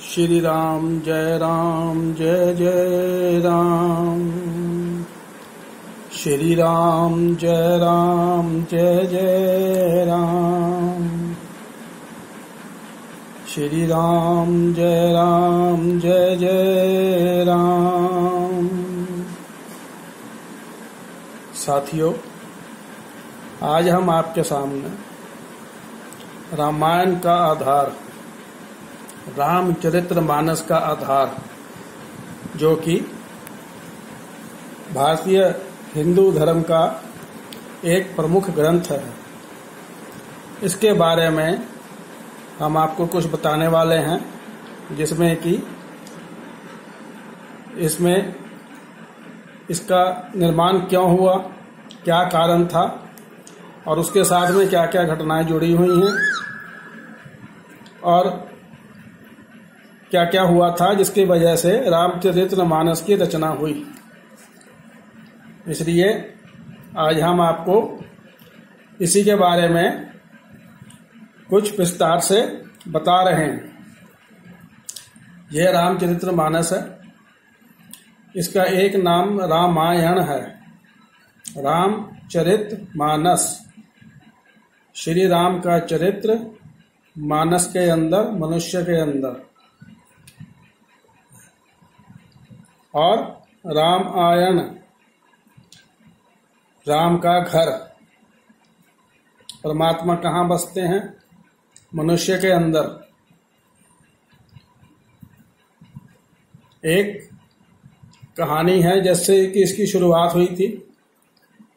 श्री राम जय जय राम। श्री राम जय जय राम। श्री राम जय जय राम। साथियों, आज हम आपके सामने रामायण का आधार, रामचरितमानस का आधार, जो कि भारतीय हिंदू धर्म का एक प्रमुख ग्रंथ है, इसके बारे में हम आपको कुछ बताने वाले हैं, जिसमें कि इसमें इसका निर्माण क्यों हुआ, क्या कारण था और उसके साथ में क्या क्या घटनाएं जुड़ी हुई हैं और क्या क्या हुआ था जिसकी वजह से रामचरितमानस की रचना हुई। इसलिए आज हम आपको इसी के बारे में कुछ विस्तार से बता रहे हैं। यह रामचरितमानस है, इसका एक नाम रामायण है। रामचरितमानस, श्री राम का चरित्र मानस के अंदर, मनुष्य के अंदर, और रामायण राम का घर। परमात्मा कहाँ बसते हैं? मनुष्य के अंदर। एक कहानी है जैसे कि इसकी शुरुआत हुई थी,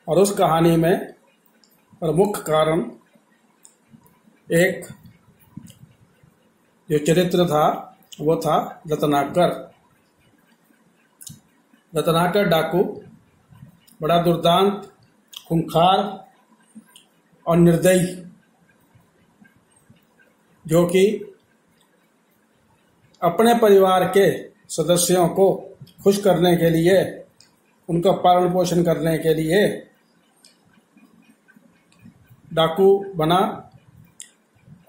और उस कहानी में प्रमुख कारण एक जो चरित्र था वो था रत्नाकर। रत्नाकर डाकू बड़ा दुर्दांत, खूंखार और निर्दयी, जो कि अपने परिवार के सदस्यों को खुश करने के लिए, उनका पालन पोषण करने के लिए डाकू बना,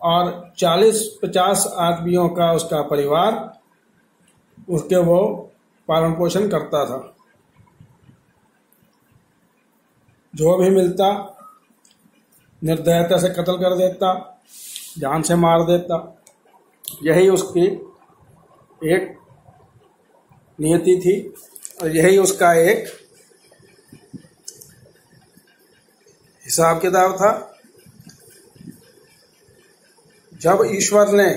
और 40-50 आदमियों का उसका परिवार, उसके वो पालन पोषण करता था। जो भी मिलता निर्दयता से कत्ल कर देता, जान से मार देता। यही उसकी एक नियति थी और यही उसका एक हिसाब किताब था। जब ईश्वर ने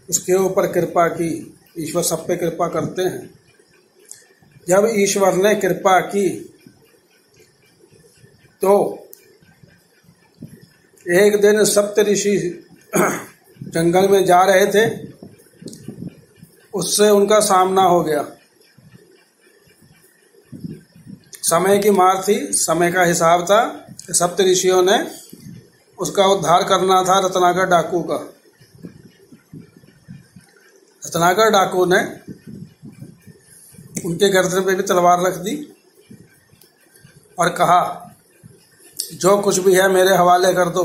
उसके ऊपर कृपा की, ईश्वर सब पे कृपा करते हैं, जब ईश्वर ने कृपा की तो एक दिन सप्तऋषि जंगल में जा रहे थे, उससे उनका सामना हो गया। समय की मार थी, समय का हिसाब था। सप्तऋषियों ने उसका उद्धार करना था, रत्नाकर डाकू का। रत्नाकर डाकू ने उनके गर्दन पे भी तलवार रख दी और कहा, जो कुछ भी है मेरे हवाले कर दो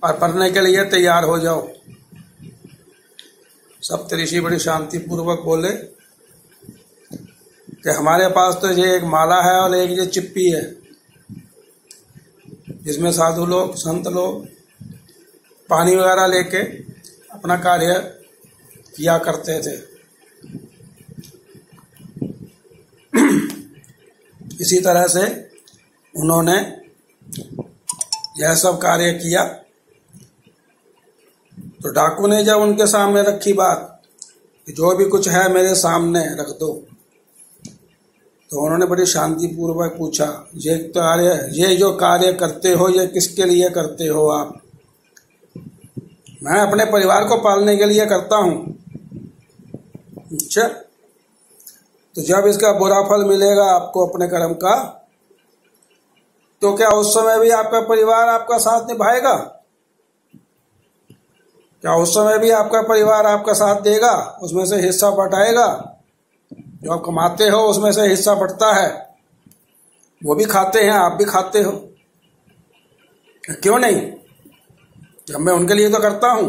और मरने के लिए तैयार हो जाओ। सप्तऋषि बड़ी शांति पूर्वक बोले कि हमारे पास तो ये एक माला है और एक ये चिप्पी है, जिसमें साधु लोग, संत लोग पानी वगैरह लेके अपना कार्य किया करते थे। इसी तरह से उन्होंने यह सब कार्य किया। तो डाकू ने जब उनके सामने रखी बात कि जो भी कुछ है मेरे सामने रख दो, तो उन्होंने बड़ी शांति पूर्वक पूछा, ये जो कार्य करते हो ये किसके लिए करते हो आप? मैं अपने परिवार को पालने के लिए करता हूं। अच्छा, तो जब इसका बुरा फल मिलेगा आपको अपने कर्म का, तो क्या उस समय भी आपका परिवार आपका साथ निभाएगा? क्या उस समय भी आपका परिवार आपका साथ देगा? उसमें से हिस्सा बटाएगा? जो आप कमाते हो उसमें से हिस्सा बटता है, वो भी खाते हैं, आप भी खाते हो, क्यों नहीं? जब मैं उनके लिए तो करता हूं।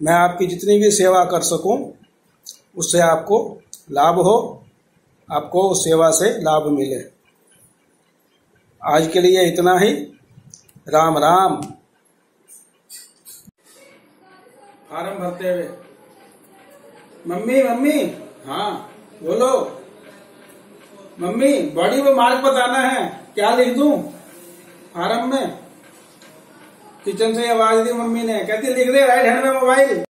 मैं आपकी जितनी भी सेवा कर सकूं उससे आपको लाभ हो, आपको उस सेवा से लाभ मिले। आज के लिए इतना ही। राम राम। फार्म भरते हुए मम्मी मम्मी, हाँ बोलो मम्मी, बॉडी पे मार्क बताना है, क्या लिख दूं फार्म में? किचन से आवाज दी मम्मी ने, कहती लिख दे राइट हैंड में मोबाइल।